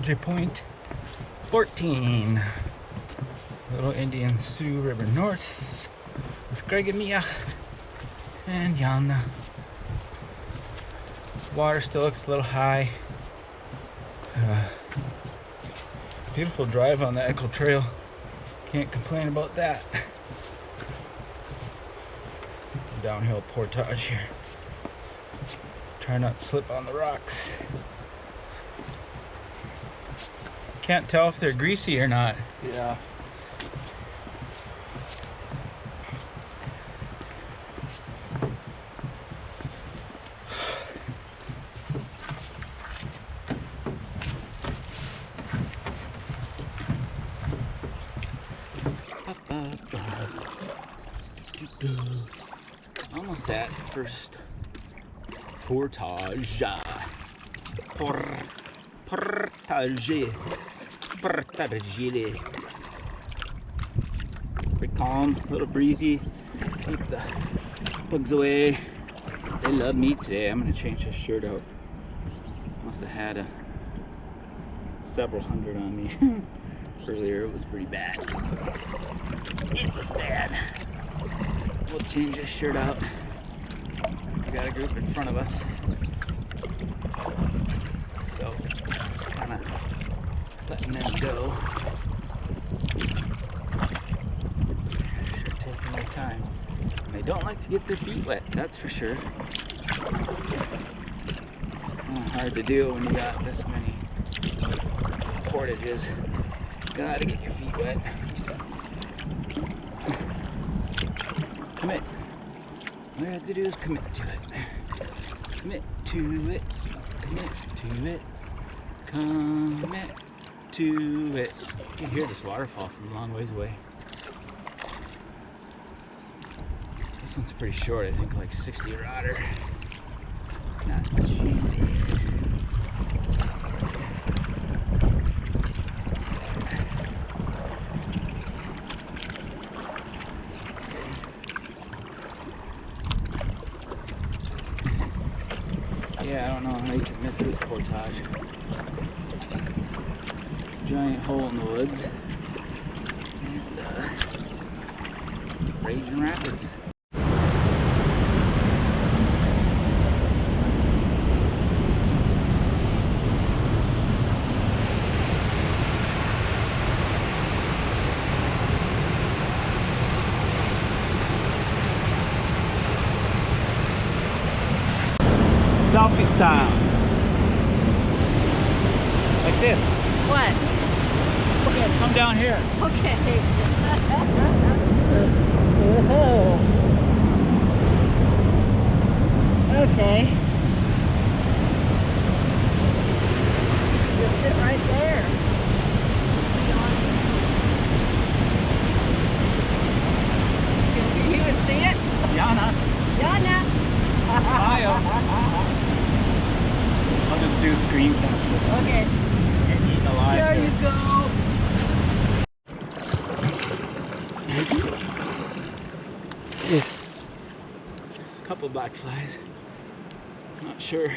Entry point 14. Little Indian Sioux River North with Greg and Mia and Yana. Water still looks a little high. Beautiful drive on the Echo Trail. Can't complain about that. Downhill portage here. Try not to slip on the rocks. Can't tell if they're greasy or not. Yeah. Almost at first portage. Portage. Pretty calm, a little breezy. Keep the bugs away. They love me today. I'm gonna change this shirt out. Must have had several hundred on me earlier. It was pretty bad. It was bad. We'll change this shirt out. We got a group in front of us, so just kind of letting them go. Sure taking their time. And they don't like to get their feet wet, that's for sure. It's kind of hard to do when you got this many portages. You gotta get your feet wet. Commit. All you have to do is commit to it. Commit to it. Commit to it. Commit to it. You can hear this waterfall from a long ways away. This one's pretty short, I think like 60 rodder. Not too bad. Yeah, I don't know how you can miss this portage. Giant hole in the woods. And raging rapids. Selfie style. Like this. What? Okay, come down here. Okay. Okay. Just sit right there. Can you even see it? Yana. Yana. I'll just do screen capture. Okay. And eating alive. There you go. There's a couple black flies. Not sure.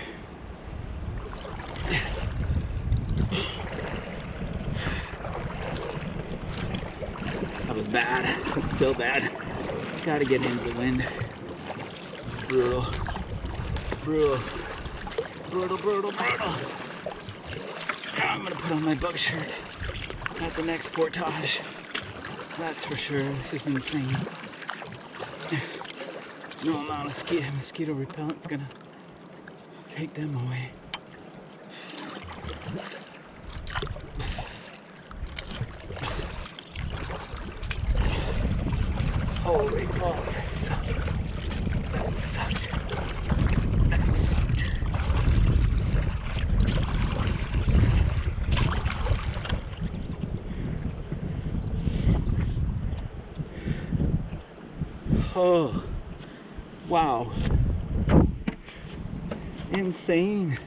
That was bad. It's still bad. Gotta get into the wind. Brutal. Brutal. Brutal, brutal, brutal. I'm gonna put on my bug shirt at the next portage. That's for sure. This is insane. No amount of mosquito repellent is gonna take them away. Holy balls, that sucked. That sucked. That sucked. Oh, wow. Insane.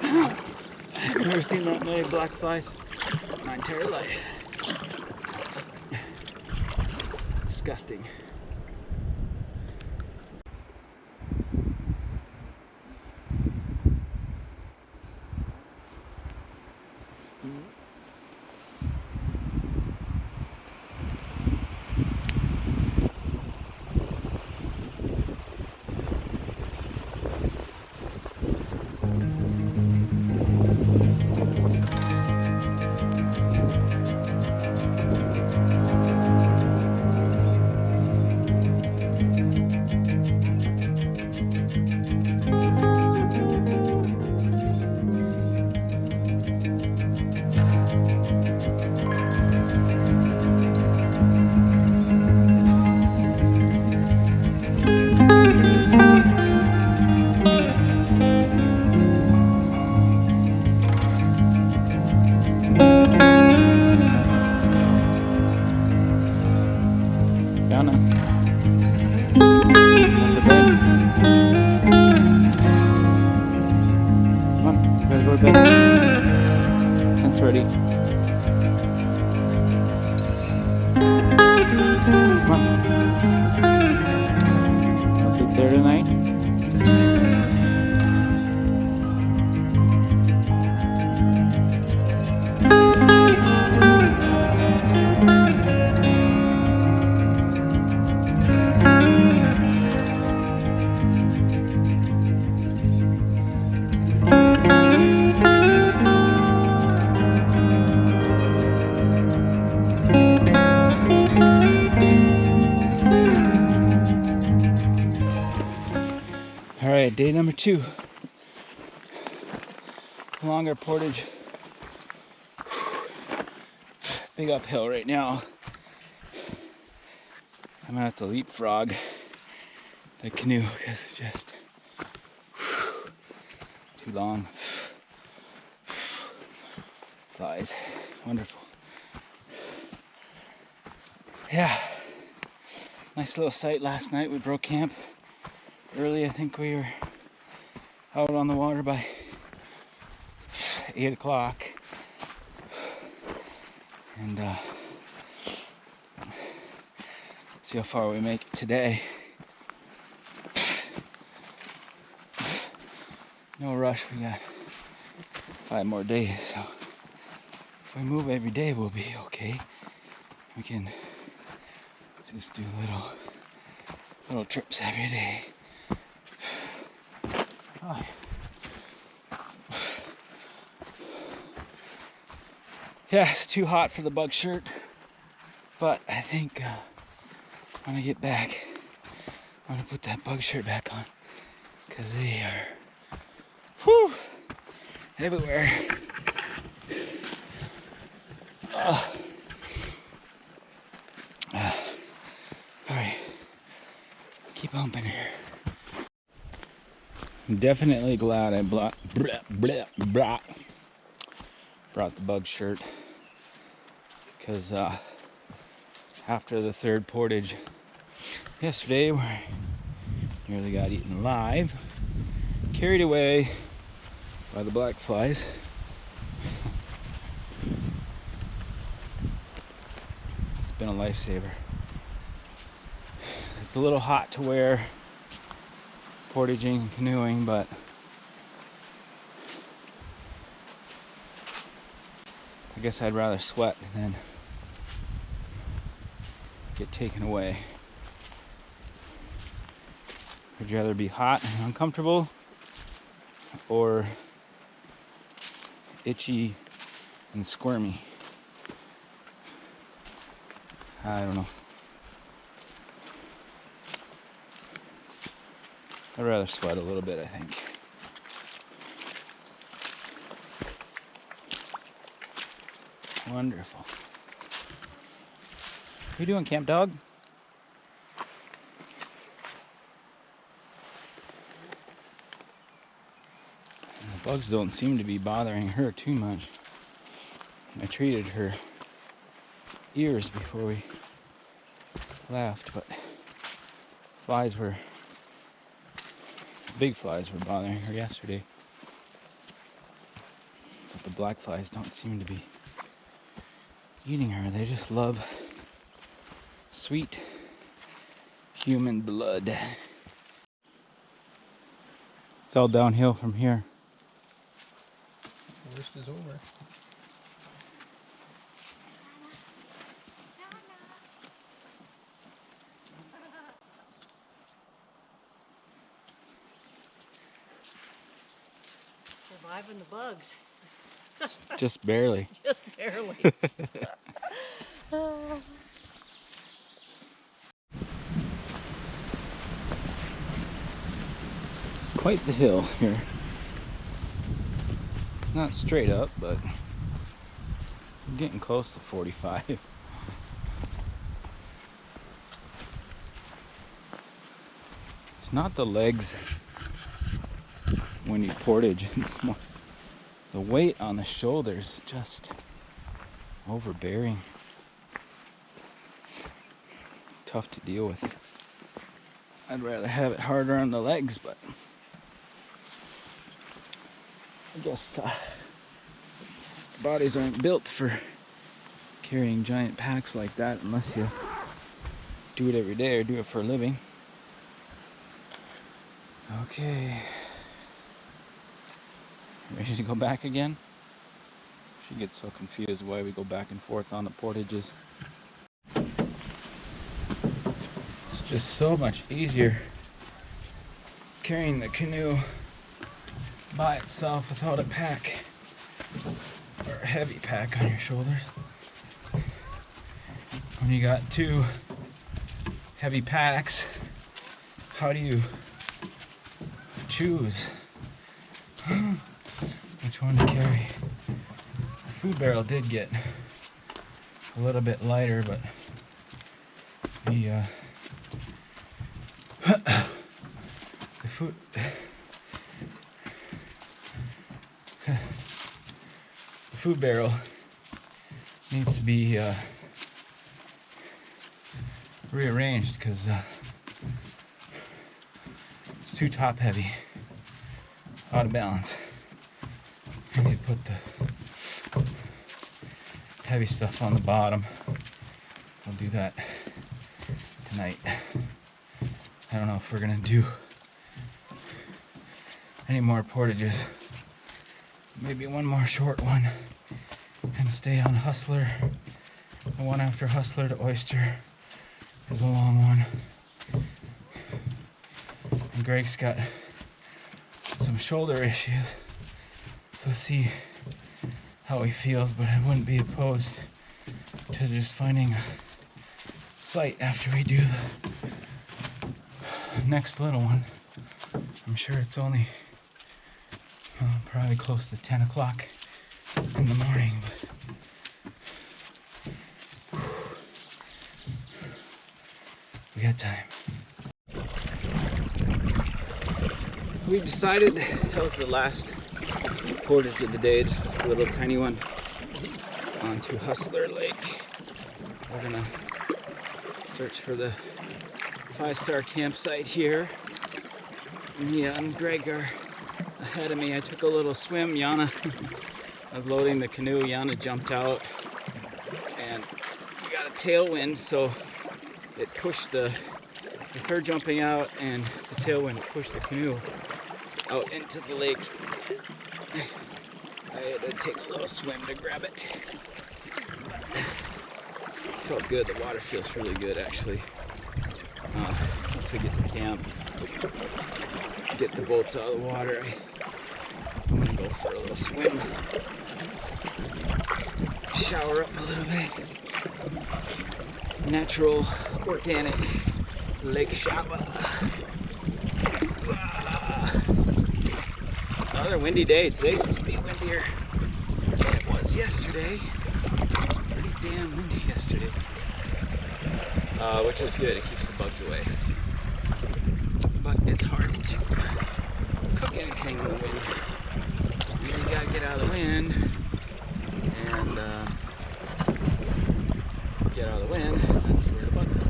I've never seen that many black flies in my entire life. Disgusting. buddy. Come on. Wanna sleep there tonight? All right, day number 2. Longer portage. Big uphill right now. I'm gonna have to leapfrog the canoe because it's just too long. Flies. Wonderful. Yeah. Nice little sight last night. We broke camp early. I think we were out on the water by 8 o'clock. And see how far we make it today. No rush, we got 5 more days, so if we move every day we'll be okay. We can just do little trips every day. Oh. Yeah, it's too hot for the bug shirt, but I think when I get back, I'm gonna put that bug shirt back on because they are everywhere. All right, keep humping here. I'm definitely glad I brought the bug shirt because after the 3rd portage yesterday, where I nearly got eaten alive, carried away by the black flies. It's been a lifesaver. It's a little hot to wear portaging and canoeing, but I guess I'd rather sweat than get taken away. Would you rather be hot and uncomfortable or itchy and squirmy? I don't know. I'd rather sweat a little bit, I think. Wonderful. What are you doing, camp dog? The bugs don't seem to be bothering her too much. I treated her ears before we left, but big flies were bothering her yesterday. But the black flies don't seem to be eating her. They just love sweet human blood. It's all downhill from here. The worst is over. Surviving the bugs. Just barely. Just barely. It's quite the hill here. It's not straight up, but I'm getting close to 45. It's not the legs when you portage, it's more the weight on the shoulders, just overbearing. Tough to deal with. I'd rather have it harder on the legs, but I guess bodies aren't built for carrying giant packs like that unless you do it every day or do it for a living. Okay. Ready to go back again? She gets so confused why we go back and forth on the portages. It's just so much easier carrying the canoe by itself without a pack or a heavy pack on your shoulders. When you got two heavy packs, how do you choose which one to carry? The food barrel did get a little bit lighter, but the food barrel needs to be rearranged because it's too top heavy, out of balance. I need to put the heavy stuff on the bottom. I'll do that tonight. I don't know if we're gonna do any more portages. Maybe one more short one and stay on Hustler. The one after Hustler to Oyster is a long one. And Greg's got some shoulder issues, so see how he feels, but I wouldn't be opposed to just finding a site after we do the next little one. I'm sure it's only probably close to 10 o'clock in the morning, but we got time. We've decided that was the last portage of the day, just this little tiny one onto Oyster Lake. We're gonna search for the 5-star campsite here. Mia and Greg are ahead of me. I took a little swim. Yana, I was loading the canoe. Yana jumped out and we got a tailwind, so it pushed with her jumping out and the tailwind pushed the canoe out into the lake. I had to take a little swim to grab it. Felt good. The water feels really good, actually. Once we get to camp, get the boats out of the water, I'm gonna go for a little swim, shower up a little bit. Natural, organic lake shower. Another windy day. Today's supposed to be windier than it was yesterday. Pretty damn windy yesterday. Which is good. It keeps the bugs away. But it's hard to cook anything in the wind. You gotta get out of the wind and get out of the wind. That's where the bugs are.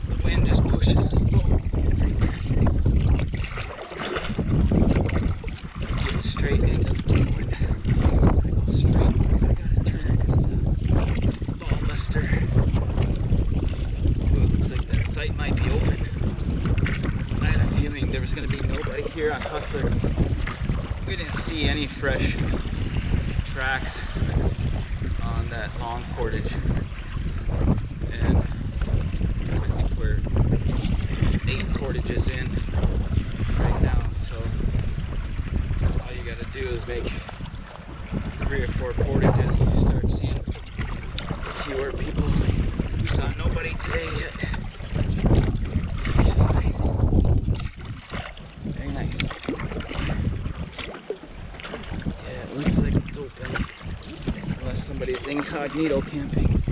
The wind just pushes this boat everywhere. Get straight into the tailwind. I go straight. I gotta turn. It's a ball buster. Ooh, it looks like that site might be open. I had a feeling there was going to be nobody here on Hustler. We didn't see any fresh tracks on that long portage. And I think we're 8 portages in right now. So all you got to do is make 3 or 4 portages and you start seeing fewer people. We saw nobody today yet. Which is nice. Very nice. Yeah, it looks like it's open. Unless somebody's incognito camping.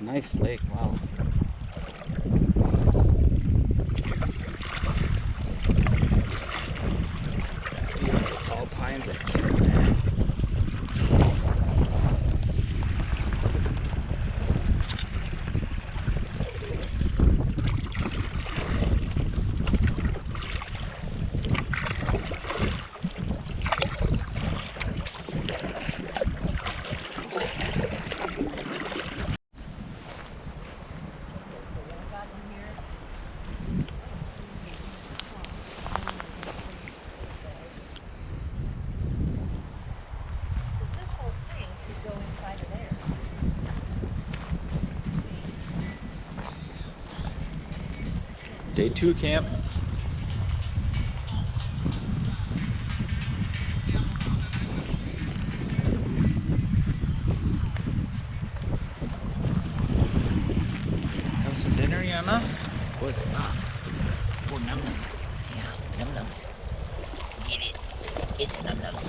Nice lake, wow. Beautiful tall pines that keep there. Day 2 camp. Have some dinner, Yana? Good stuff. Oh, num nums. Yeah, num nums. Get it. Get the num nums.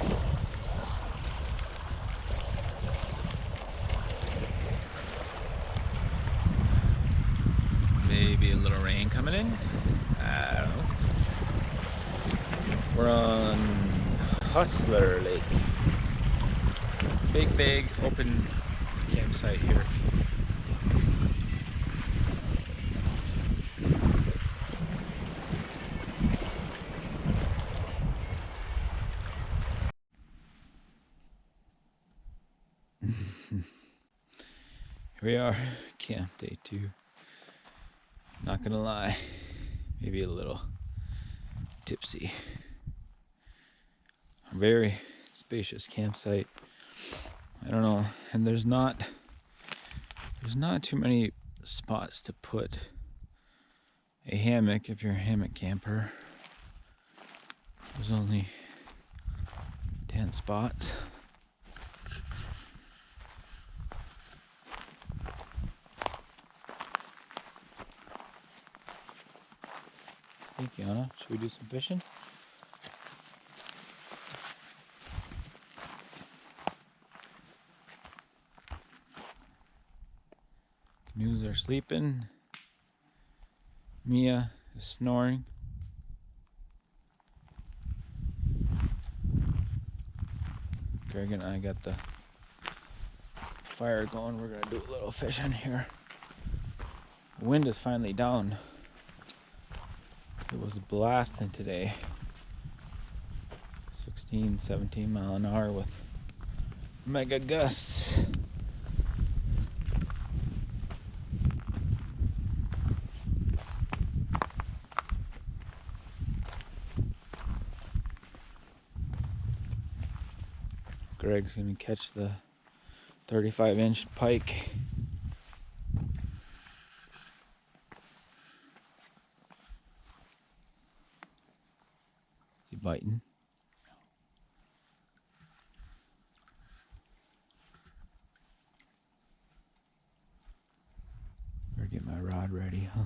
Maybe a little rain coming in. I don't know. We're on Oyster Lake. Big open campsite here. Here we are, camp day 2. Not gonna lie, maybe a little tipsy. A very spacious campsite. I don't know, and there's not too many spots to put a hammock if you're a hammock camper. There's only 10 spots. Thank you, Anna. Should we do some fishing? Canoes are sleeping. Mia is snoring. Greg and I got the fire going. We're gonna do a little fishing here. The wind is finally down. It was blasting today. 16, 17 mile an hour with mega gusts. Greg's gonna catch the 35-inch pike. Is he biting? Better get my rod ready, huh?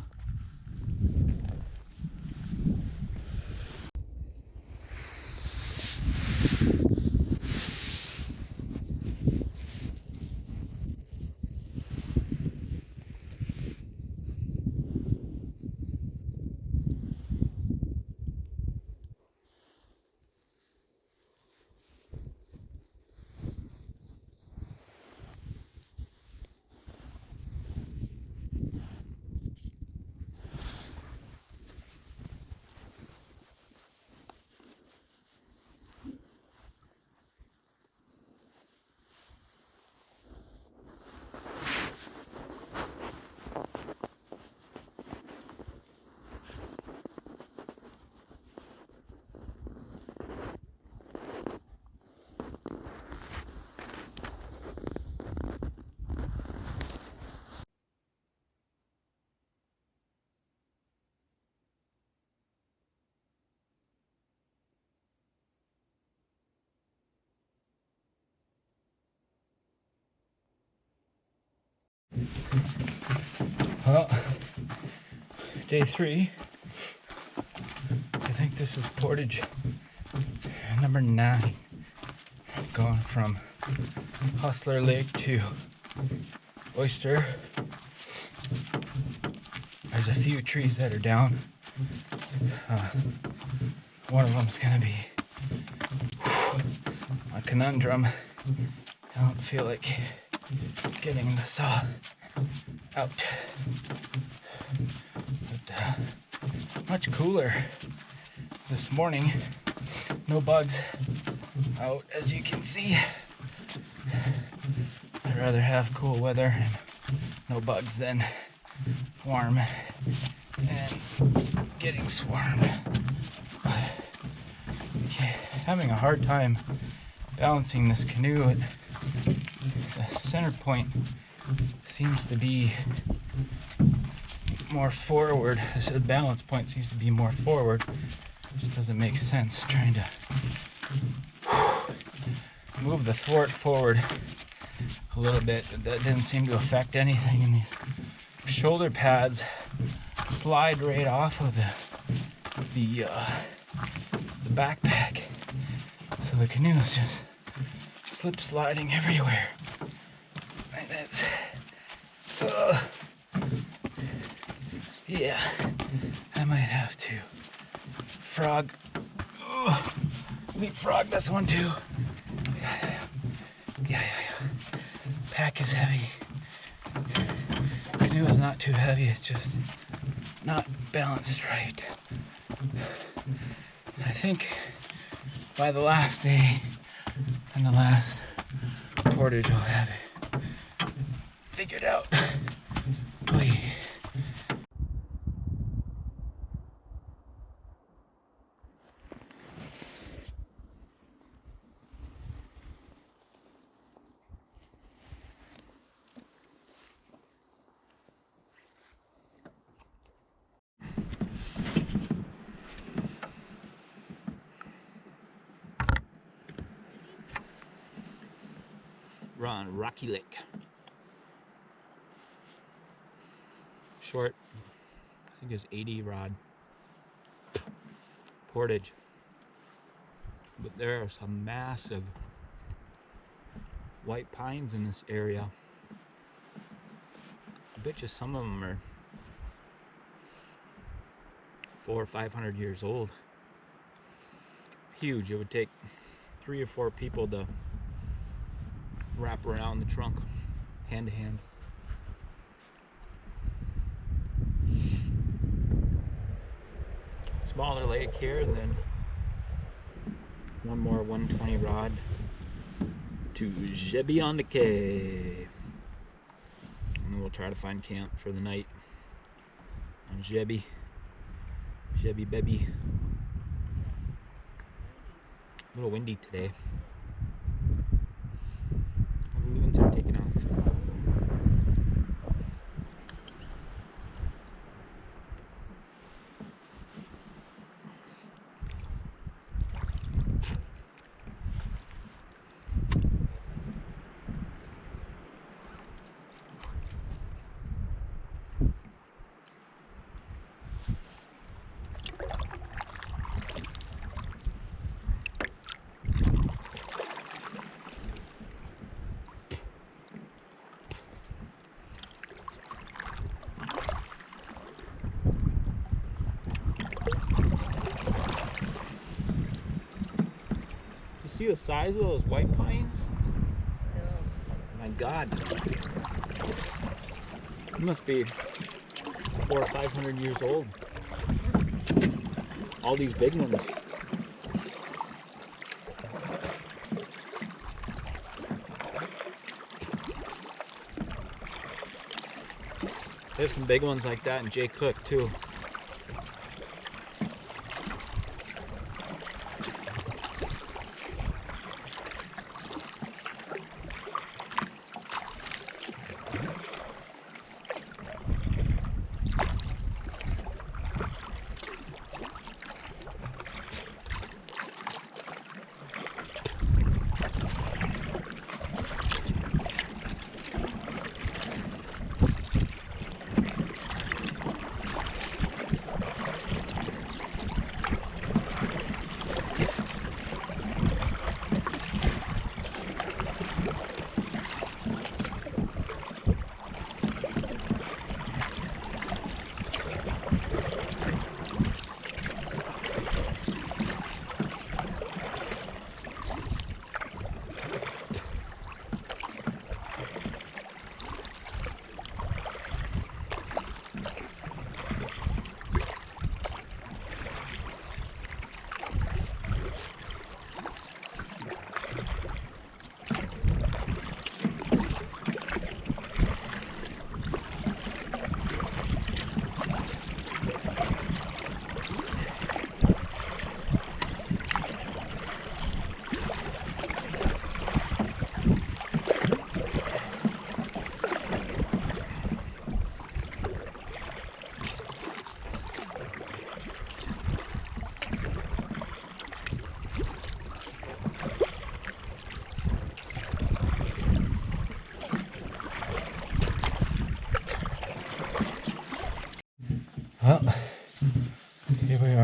Well, day 3. I think this is portage number 9. Going from Oyster Lake to Oyster. There's a few trees that are down. One of them's gonna be a conundrum. I don't feel like getting the saw out. But much cooler this morning. No bugs out, as you can see. I'd rather have cool weather and no bugs than warm and getting swarmed. Having a hard time balancing this canoe. The center point seems to be more forward. This balance point seems to be more forward. It doesn't make sense trying to move the thwart forward a little bit. That didn't seem to affect anything, and these shoulder pads slide right off of the backpack. So the canoe is just slip sliding everywhere. And that's yeah, I might have to leapfrog this one too. Yeah. Pack is heavy. Canoe is not too heavy, it's just not balanced right. I think by the last day and the last portage I'll have it figured out. Oy. We're on Rocky Lake. Short, I think it's 80 rod portage. But there are some massive white pines in this area. I bet you some of them are 400 or 500 years old. Huge. It would take 3 or 4 people to wrap around the trunk, hand to hand. Smaller lake here, and then one more 120 rod to Gebeonequet. And then we'll try to find camp for the night on Gebi Baby. A little windy today. The loons are taking off. See the size of those white pines? My God. It must be 400 or 500 years old. All these big ones. There's some big ones like that in Jay Cook too.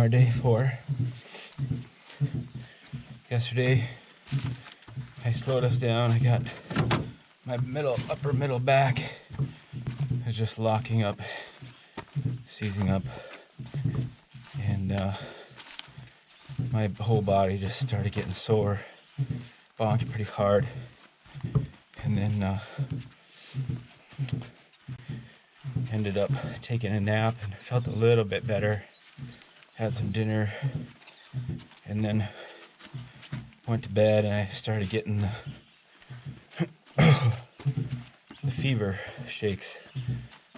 our day 4. Yesterday I slowed us down. I got my upper middle back is just locking up, seizing up, and my whole body just started getting sore, bonked pretty hard, and then ended up taking a nap and felt a little bit better. Had some dinner and then went to bed, and I started getting the fever shakes. I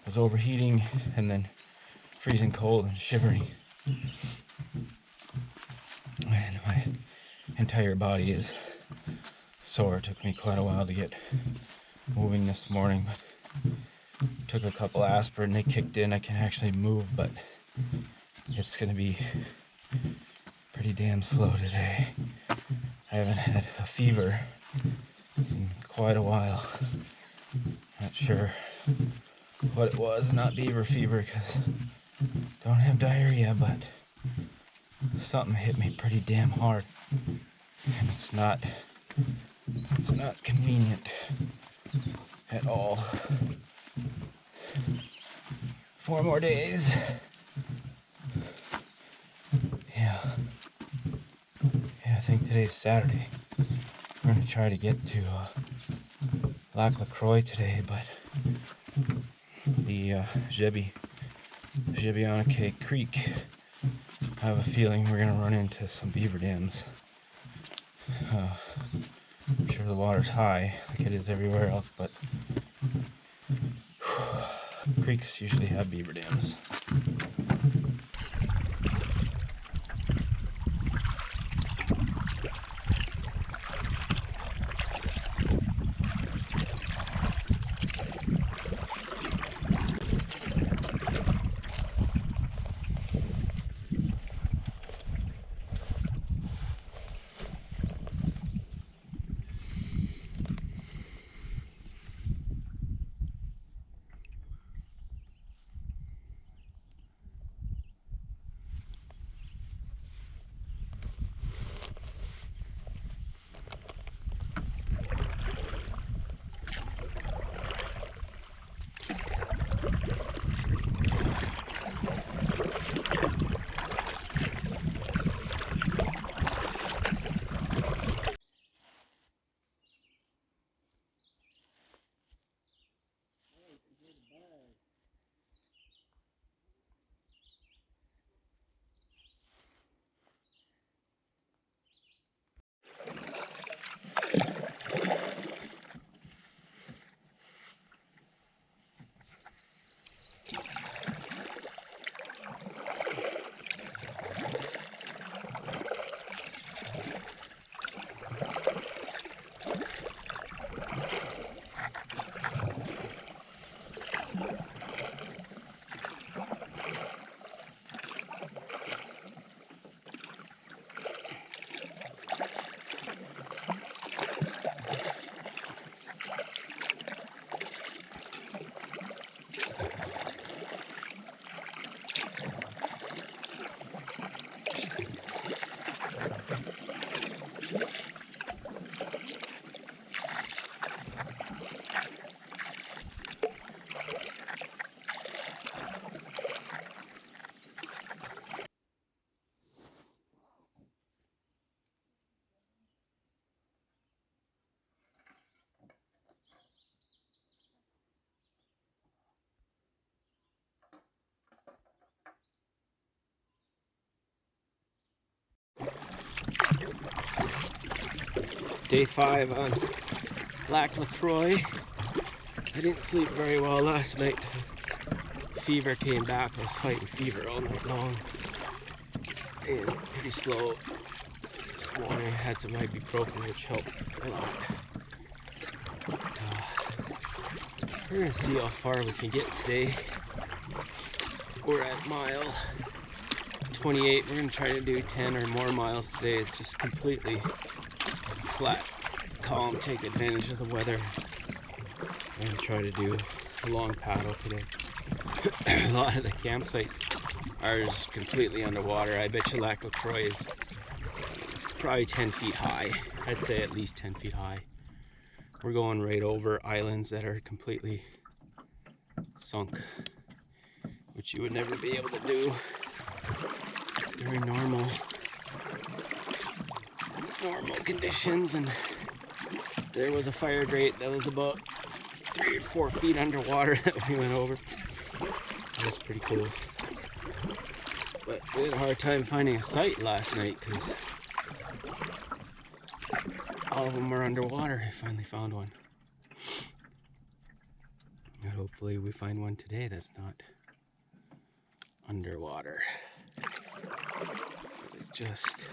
was overheating and then freezing cold and shivering. And my entire body is sore. It took me quite a while to get moving this morning, but took a couple aspirin, they kicked in. I can actually move, but it's gonna be pretty damn slow today. I haven't had a fever in quite a while. Not sure what it was. Not beaver fever, because don't have diarrhea, but something hit me pretty damn hard, and it's not convenient at all. 4 more days. Yeah, I think today's Saturday. We're gonna try to get to Lac LaCroix today, but the Gebeonequet Creek, I have a feeling we're gonna run into some beaver dams. I'm sure the water's high, like it is everywhere else, but creeks usually have beaver dams. Day 5 on Lac LaCroix. I didn't sleep very well last night. Fever came back. I was fighting fever all night long. And pretty slow. This morning I had some ibuprofen, which helped a lot. We're gonna see how far we can get today. We're at mile 28. We're gonna try to do 10 or more miles today. It's just completely flat, calm, take advantage of the weather. I'm gonna try to do a long paddle today. A lot of the campsites Ours completely underwater. I bet you Lac LaCroix is probably 10 feet high. I'd say at least 10 feet high. We're going right over islands that are completely sunk, which you would never be able to do during normal conditions. And there was a fire grate that was about 3 or 4 feet underwater that we went over. That was pretty cool. But we had a hard time finding a site last night because all of them were underwater. I finally found one. And hopefully we find one today that's not underwater. It's just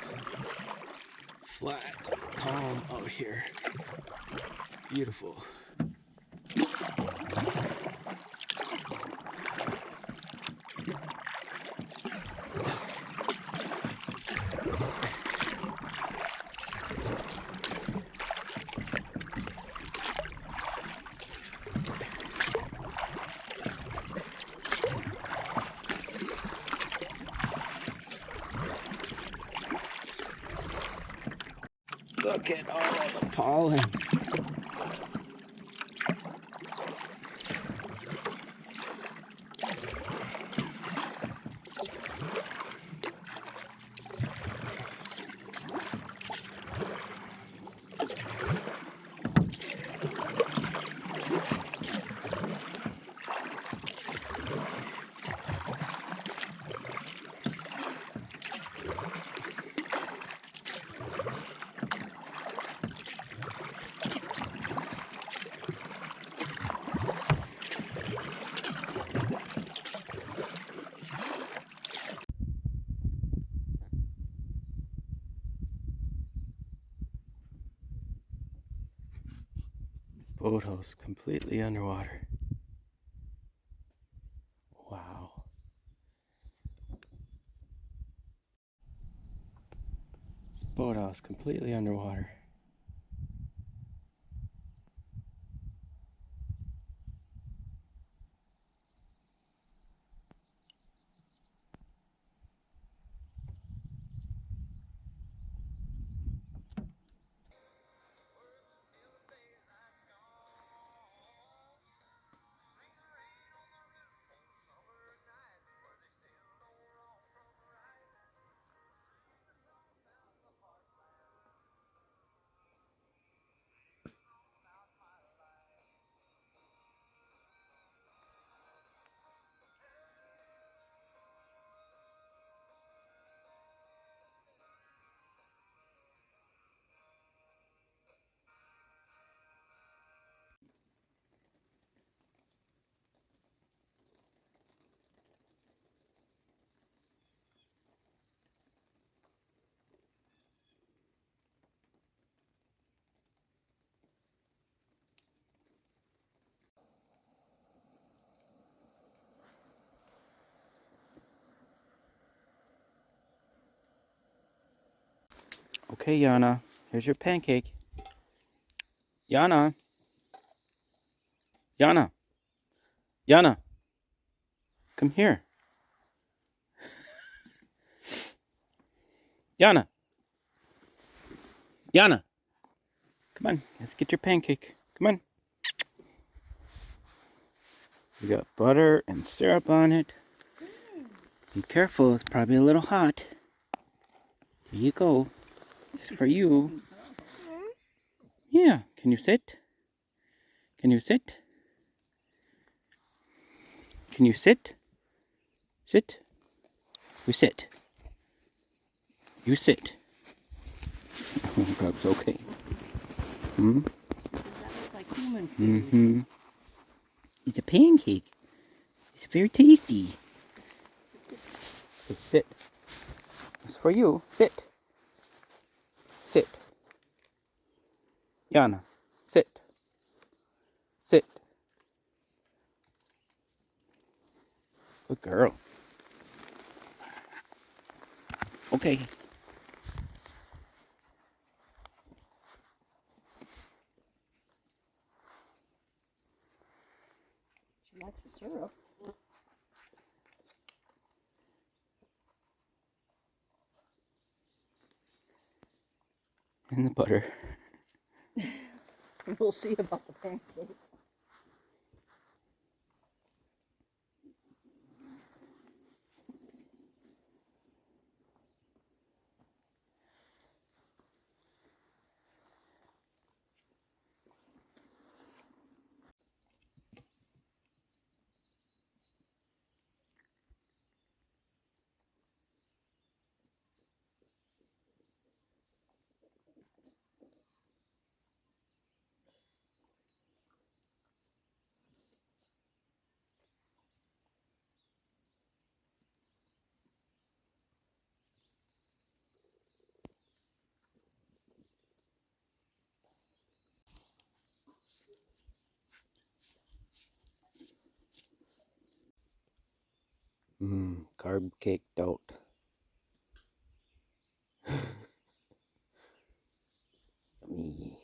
flat, calm out here. Beautiful. Look at all of the pollen. Boathouse completely underwater. Wow. This boathouse completely underwater. Okay, Yana, here's your pancake. Yana. Yana. Yana. Come here. Yana. Yana. Come on, let's get your pancake. Come on. We got butter and syrup on it. Be careful, it's probably a little hot. Here you go. It's for you. Yeah, can you sit? Can you sit? Can you sit? Sit. We sit. You sit. That's okay. Hmm? That looks like human food. Mm-hmm. It's a pancake. It's very tasty. Okay, sit. It's for you. Sit. Sit. Yana, sit. Sit. Good girl. Okay. She likes the syrup. And the butter. We'll see about the pancake. Carb caked out. Yummy.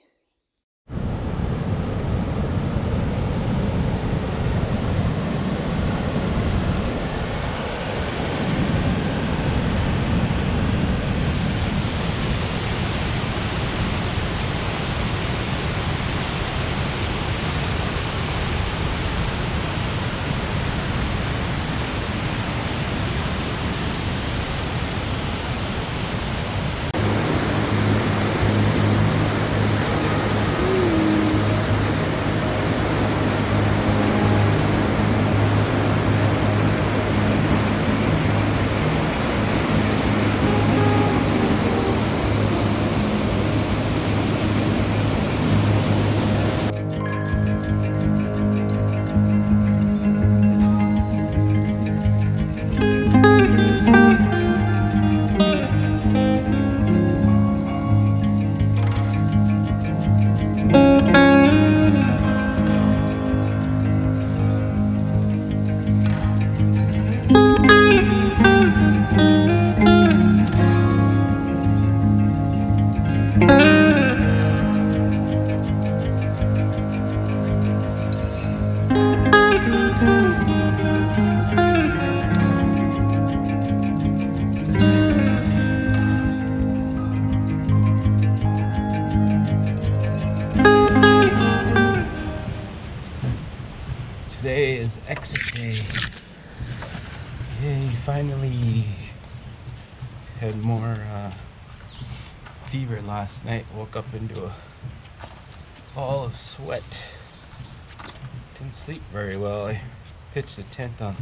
Today is exit day. Yay, finally. Had more fever last night. Woke up into a ball of sweat. Didn't sleep very well. I pitched the tent on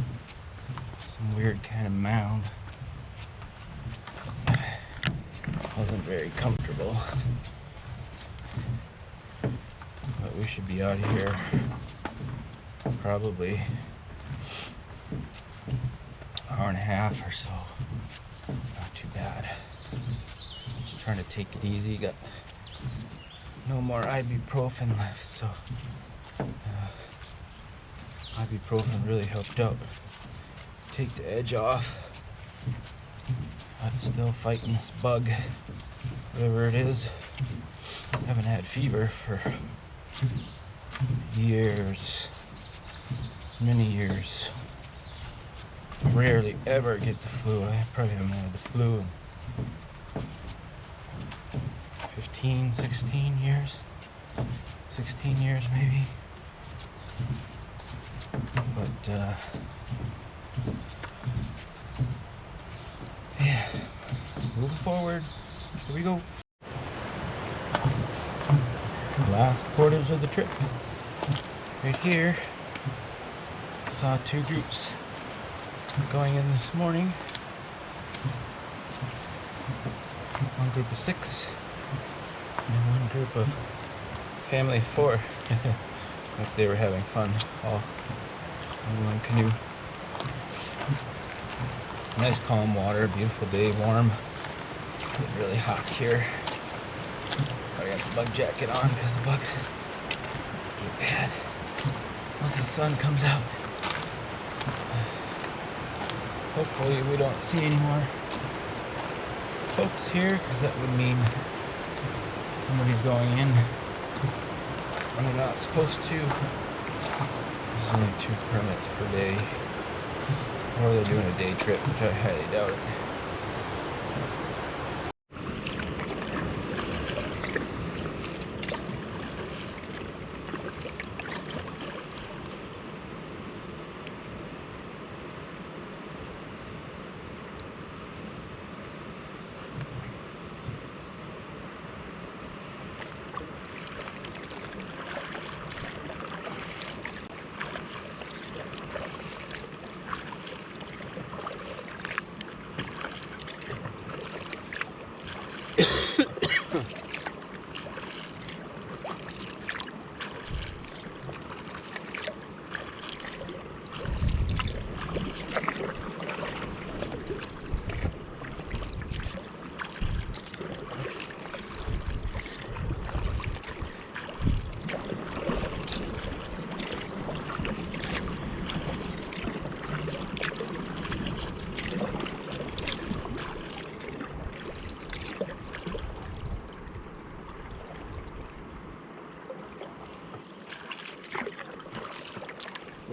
some weird kind of mound. Wasn't very comfortable. But we should be out of here probably an hour and a half or so. Not too bad. Just trying to take it easy. Got no more ibuprofen left, so ibuprofen really helped out. Take the edge off. I'm still fighting this bug, whatever it is. Haven't had fever for years, many years. Rarely ever get the flu. I probably haven't had the flu in 15, 16 years. 16 years maybe. But yeah, moving forward. Here we go. Last portage of the trip. Right here. Saw two groups going in this morning. One group of 6 and one group of family of 4. Like they were having fun all in one canoe. Nice calm water, beautiful day, warm. It's really hot here. I got the bug jacket on because the bugs get bad once the sun comes out. Hopefully we don't see any more folks here, because that would mean somebody's going in when they're not supposed to. There's only 2 permits per day, or they're doing a day trip, which I highly doubt it.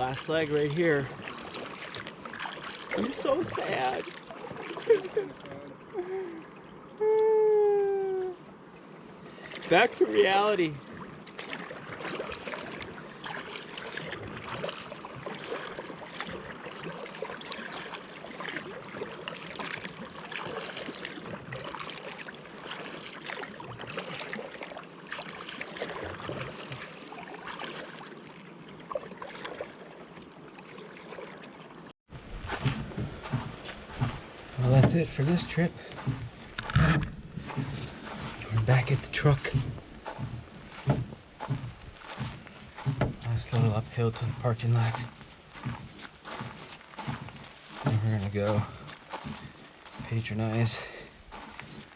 last leg right here. I'm so sad. Back to reality. Well, that's it for this trip. We're back at the truck. Nice little uphill to the parking lot. And we're gonna go patronize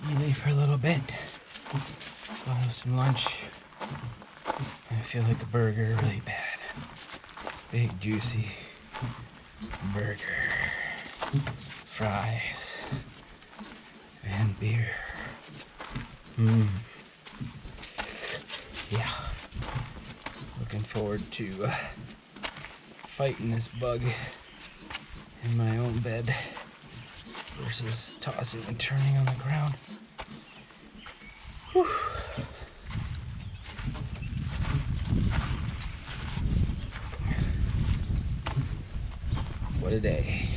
Ely for a little bit. Go have some lunch. I feel like a burger really bad. Big juicy burger. Fries and beer. Yeah. Looking forward to fighting this bug in my own bed versus tossing and turning on the ground. Whew. What a day.